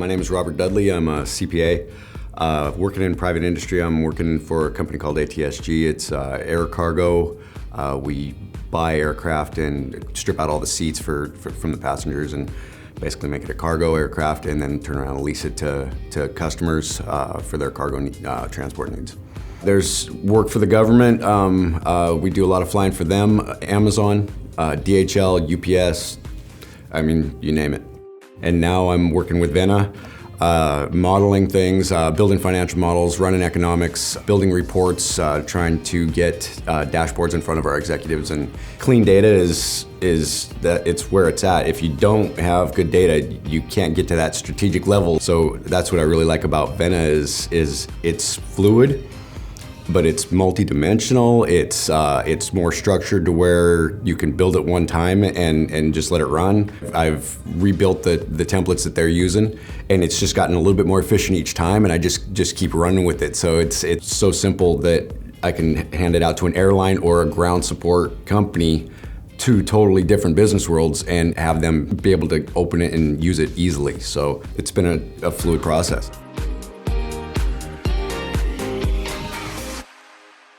My name is Robert Dudley. I'm a CPA. Working in private industry, I'm working for a company called ATSG. It's air cargo. We buy aircraft and strip out all the seats from the passengers and basically make it a cargo aircraft and then turn around and lease it to customers for their cargo transport needs. There's work for the government. We do a lot of flying for them, Amazon, DHL, UPS, I mean, you name it. And now I'm working with Vena, modeling things, building financial models, running economics, building reports, trying to get dashboards in front of our executives. And clean data is that it's where it's at. If you don't have good data, you can't get to that strategic level. So that's what I really like about Vena is it's fluid, but it's multi-dimensional. It's more structured to where you can build it one time and just let it run. I've rebuilt the templates that they're using, and it's just gotten a little bit more efficient each time, and I just keep running with it. So it's so simple that I can hand it out to an airline or a ground support company, two totally different business worlds, and have them be able to open it and use it easily. So it's been a fluid process.